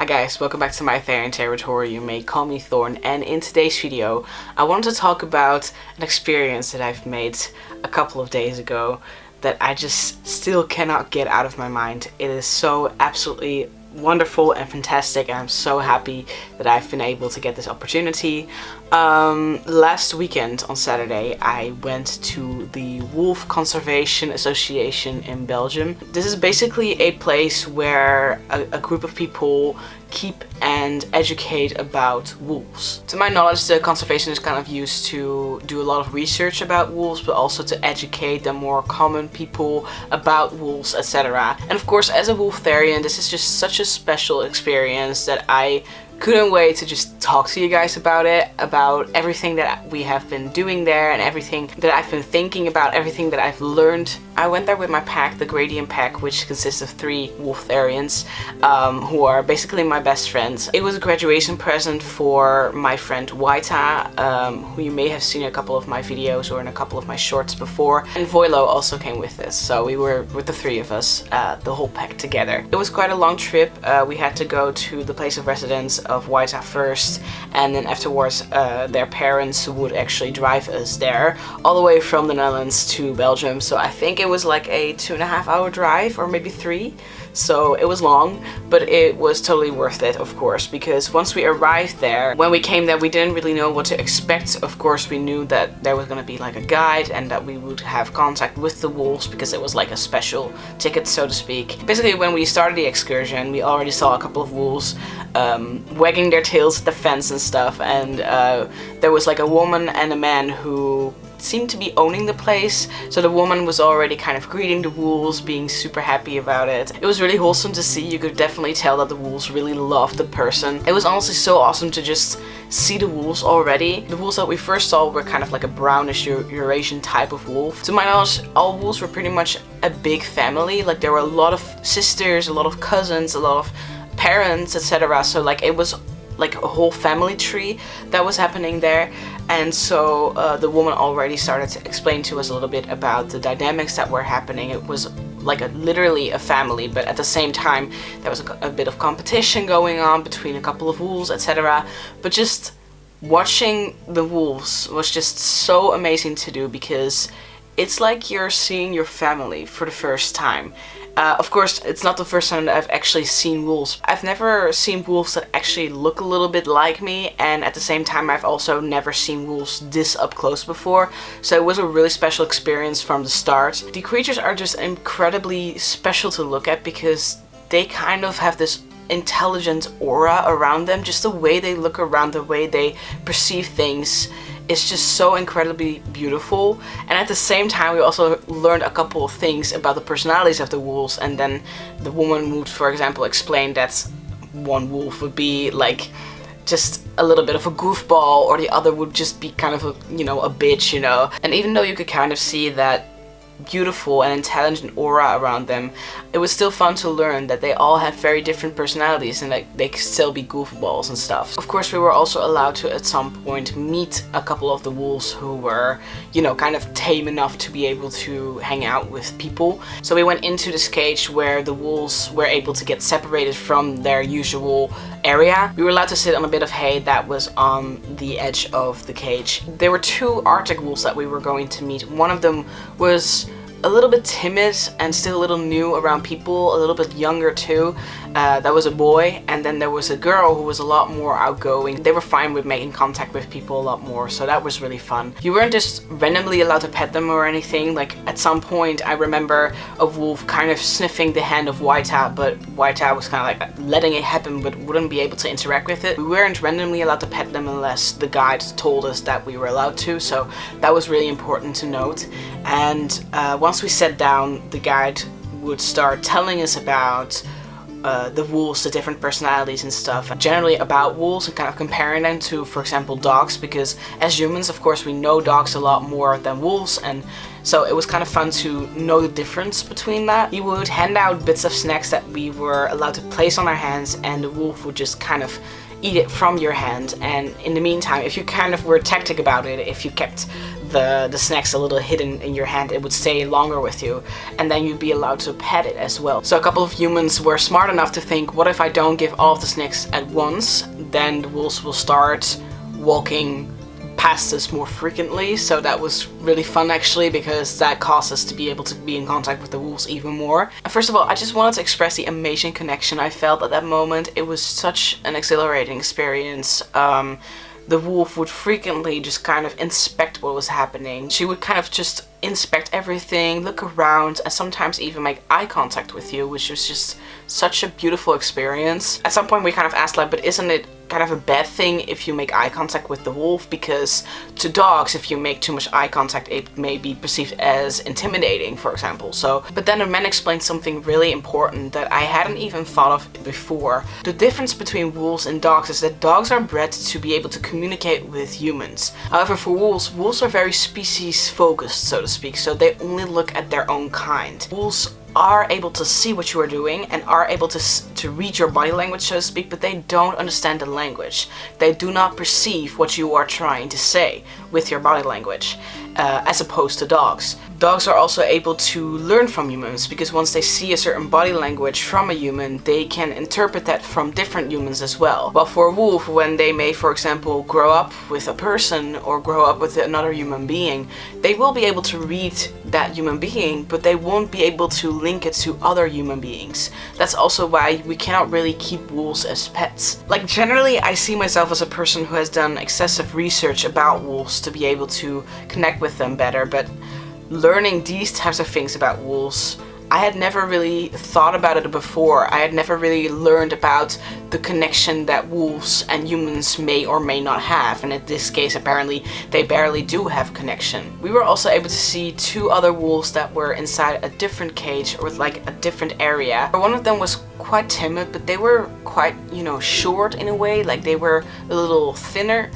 guys, welcome back to my Therian territory. You may call me Thorn, and in today's video I wanted to talk about an experience that I've made a couple of days ago that I just still cannot get out of my mind. It is so absolutely wonderful and fantastic, and I'm so happy that I've been able to get this opportunity. Last weekend on Saturday I went to the Wolf Conservation Association in Belgium. This is basically a place where a group of people keep and educate about wolves. To my knowledge, the conservation is kind of used to do a lot of research about wolves, but also to educate the more common people about wolves, etc. And of course, as a wolf Therian, this is just such a special experience that I couldn't wait to just talk to you guys about it, about everything that we have been doing there and everything that I've been thinking about, everything that I've learned. I went there with my pack, the Gradient pack, which consists of 3 wolf Therians, who are basically my best friends. It was a graduation present for my friend Waita, who you may have seen in a couple of my videos or in a couple of my shorts before. And Voilo also came with us, so we were with the 3 of us, the whole pack together. It was quite a long trip. We had to go to the place of residence of Waita first, and then afterwards their parents would actually drive us there all the way from the Netherlands to Belgium. So I think it was like a 2.5 hour drive, or maybe 3. So it was long, but it was totally worth it, of course, because once we arrived there, when we came there, we didn't really know what to expect. Of course, we knew that there was going to be like a guide and that we would have contact with the wolves because it was like a special ticket, so to speak. Basically, when we started the excursion, we already saw a couple of wolves wagging their tails at the fence and stuff, and there was like a woman and a man who seemed to be owning the place. So the woman was already kind of greeting the wolves, being super happy about it. It was really wholesome to see. You could definitely tell that the wolves really loved the person. It was honestly so awesome to just see the wolves already. The wolves that we first saw were kind of like a brownish Eurasian type of wolf. To my knowledge, all wolves were pretty much a big family. Like there were a lot of sisters, a lot of cousins, a lot of parents, etc. So like it was like a whole family tree that was happening there. And so the woman already started to explain to us a little bit about the dynamics that were happening. It was like literally a family, but at the same time there was a bit of competition going on between a couple of wolves, etc. But just watching the wolves was just so amazing to do, because it's like you're seeing your family for the first time. Of course, it's not the first time that I've actually seen wolves. I've never seen wolves that actually look a little bit like me, and at the same time I've also never seen wolves this up close before. So it was a really special experience from the start. The creatures are just incredibly special to look at because they kind of have this intelligent aura around them. Just the way they look around, the way they perceive things, it's just so incredibly beautiful. And at the same time we also learned a couple of things about the personalities of the wolves, and then the woman would, for example, explain that one wolf would be like just a little bit of a goofball, or the other would just be kind of a, you know, a bitch, you know. And even though you could kind of see that beautiful and intelligent aura around them, it was still fun to learn that they all have very different personalities and that they could still be goofballs and stuff. Of course, we were also allowed to at some point meet a couple of the wolves who were, you know, kind of tame enough to be able to hang out with people. So we went into this cage where the wolves were able to get separated from their usual area. We were allowed to sit on a bit of hay that was on the edge of the cage. There were 2 Arctic wolves that we were going to meet. One of them was a little bit timid and still a little new around people, a little bit younger too. That was a boy, and then there was a girl who was a lot more outgoing. They were fine with making contact with people a lot more, so that was really fun. You weren't just randomly allowed to pet them or anything. Like at some point I remember a wolf kind of sniffing the hand of Waita, but Waita was kind of like letting it happen but wouldn't be able to interact with it. We weren't randomly allowed to pet them unless the guide told us that we were allowed to, so that was really important to note. And once we sat down, the guide would start telling us about the wolves, the different personalities and stuff, generally about wolves, and kind of comparing them to, for example, dogs, because as humans, of course, we know dogs a lot more than wolves, and so it was kind of fun to know the difference between that. He would hand out bits of snacks that we were allowed to place on our hands, and the wolf would just kind of eat it from your hand. And in the meantime, if you kind of were tactic about it, if you kept the snacks a little hidden in your hand, it would stay longer with you, and then you'd be allowed to pet it as well. So a couple of humans were smart enough to think, what if I don't give all of the snacks at once? Then the wolves will start walking past us more frequently. So that was really fun actually, because that caused us to be able to be in contact with the wolves even more. And first of all, I just wanted to express the amazing connection I felt at that moment. It was such an exhilarating experience. The wolf would frequently just kind of inspect what was happening. She would kind of just inspect everything, look around, and sometimes even make eye contact with you, which was just such a beautiful experience. At some point we kind of asked, like, but isn't it kind of a bad thing if you make eye contact with the wolf? Because to dogs, if you make too much eye contact, it may be perceived as intimidating, for example. But then the man explained something really important that I hadn't even thought of before. The difference between wolves and dogs is that dogs are bred to be able to communicate with humans. However, for wolves are very species focused, so to speak, so they only look at their own kind. Wolves are able to see what you are doing and are able to read your body language, so to speak, but they don't understand the language. They do not perceive what you are trying to say with your body language, as opposed to dogs. Dogs are also able to learn from humans, because once they see a certain body language from a human, they can interpret that from different humans as well. While for a wolf, when they may, for example, grow up with a person or grow up with another human being, they will be able to read that human being, but they won't be able to link it to other human beings. That's also why we cannot really keep wolves as pets. Like, generally, I see myself as a person who has done excessive research about wolves to be able to connect with them better, but learning these types of things about wolves, I had never really thought about it before. I had never really learned about the connection that wolves and humans may or may not have, and in this case apparently they barely do have a connection. We were also able to see two other wolves that were inside a different cage, or like a different area. One of them was quite timid, but they were quite, short in a way, like they were a little thinner,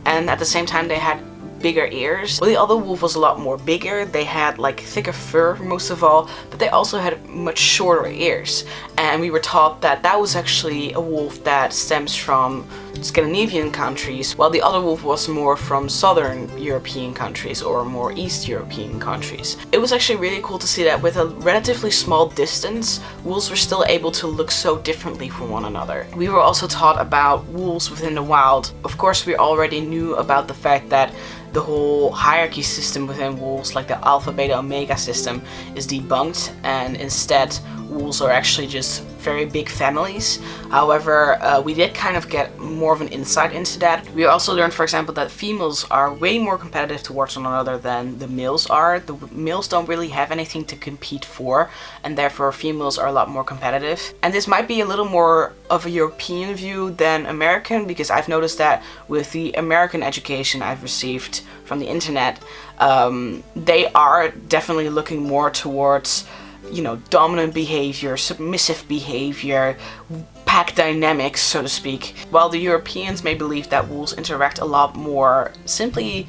and at the same time they had bigger ears. Well, the other wolf was a lot more bigger. They had like thicker fur most of all, but they also had much shorter ears. And we were taught that that was actually a wolf that stems from Scandinavian countries, while the other wolf was more from southern European countries or more East European countries. It was actually really cool to see that with a relatively small distance, wolves were still able to look so differently from one another. We were also taught about wolves within the wild. Of course, we already knew about the fact that the whole hierarchy system within wolves, like the alpha, beta, omega system, is debunked, and instead wolves are actually just very big families. However, we did kind of get more of an insight into that. We also learned, for example, that females are way more competitive towards one another than the males are. The males don't really have anything to compete for, and therefore females are a lot more competitive. And this might be a little more of a European view than American, because I've noticed that with the American education I've received from the internet, they are definitely looking more towards dominant behavior, submissive behavior, pack dynamics, so to speak. While the Europeans may believe that wolves interact a lot more simply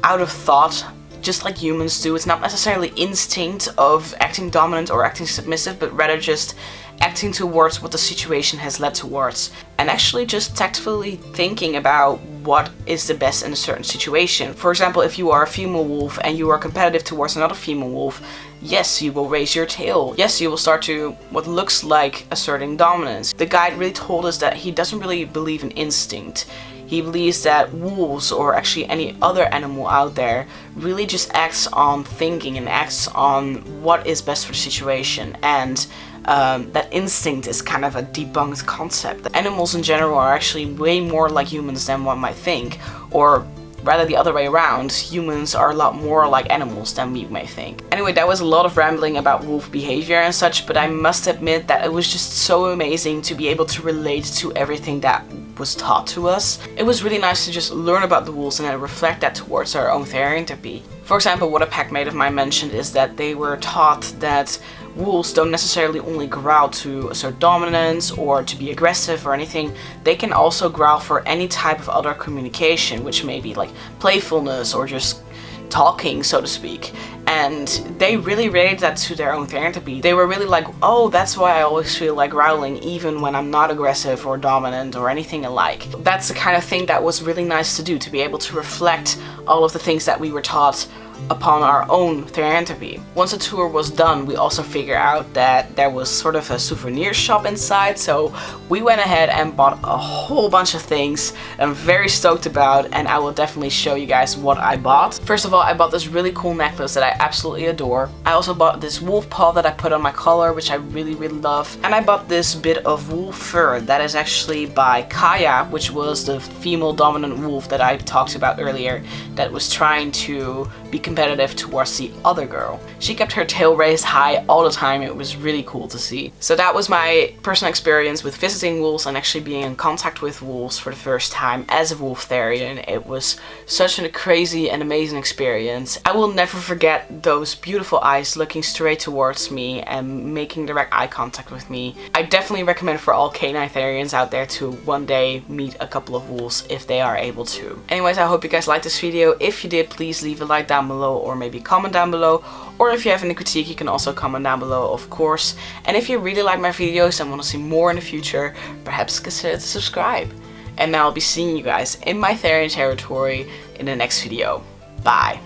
out of thought, just like humans do. It's not necessarily instinct of acting dominant or acting submissive, but rather just acting towards what the situation has led towards, and actually just tactfully thinking about what is the best in a certain situation. For example, if you are a female wolf and you are competitive towards another female wolf, yes, you will raise your tail. Yes, you will start to what looks like asserting dominance. The guide really told us that he doesn't really believe in instinct. He believes that wolves, or actually any other animal out there, really just acts on thinking and acts on what is best for the situation, and that instinct is kind of a debunked concept. Animals in general are actually way more like humans than one might think, or rather the other way around. Humans are a lot more like animals than we may think. Anyway, that was a lot of rambling about wolf behavior and such, but I must admit that it was just so amazing to be able to relate to everything that was taught to us. It was really nice to just learn about the wolves and then reflect that towards our own Therian therapy. For example, what a packmate of mine mentioned is that they were taught that wolves don't necessarily only growl to assert dominance or to be aggressive or anything. They can also growl for any type of other communication, which may be like playfulness or just talking, so to speak. and they really related that to their own Therian. They were really like, oh, that's why I always feel like growling even when I'm not aggressive or dominant or anything alike. That's the kind of thing that was really nice to do, to be able to reflect all of the things that we were taught upon our own Therian. Once the tour was done, we also figured out that there was sort of a souvenir shop inside, so we went ahead and bought a whole bunch of things I'm very stoked about, and I will definitely show you guys what I bought. First of all, I bought this really cool necklace that I absolutely adore. I also bought this wolf paw that I put on my collar, which I really love. And I bought this bit of wolf fur that is actually by Kaya, which was the female dominant wolf that I talked about earlier, that was trying to be competitive towards the other girl. She kept her tail raised high all the time. It was really cool to see. So that was my personal experience with visiting wolves and actually being in contact with wolves for the first time as a wolf Therian. It was such a crazy and amazing experience. I will never forget those beautiful eyes looking straight towards me and making direct eye contact with me. I definitely recommend for all canine Therians out there to one day meet a couple of wolves if they are able to. Anyways, I hope you guys liked this video. If you did, please leave a like down below, or maybe comment down below, or if you have any critique, you can also comment down below, of course. And if you really like my videos and want to see more in the future, perhaps consider to subscribe. And now I'll be seeing you guys in my Therian territory in the next video. Bye!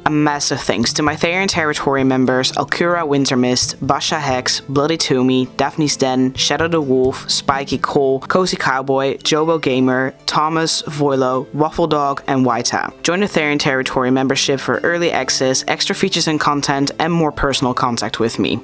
A massive thanks to my Therian territory members Alkura Wintermist, Basha Hex, Bloody Toomey, Daphne's Den, Shadow the Wolf, Spiky Cole, Cozy Cowboy, Jobo Gamer, Thomas, Voilo, Waffle Dog, and Waita. Join the Therian territory membership for early access, extra features and content, and more personal contact with me.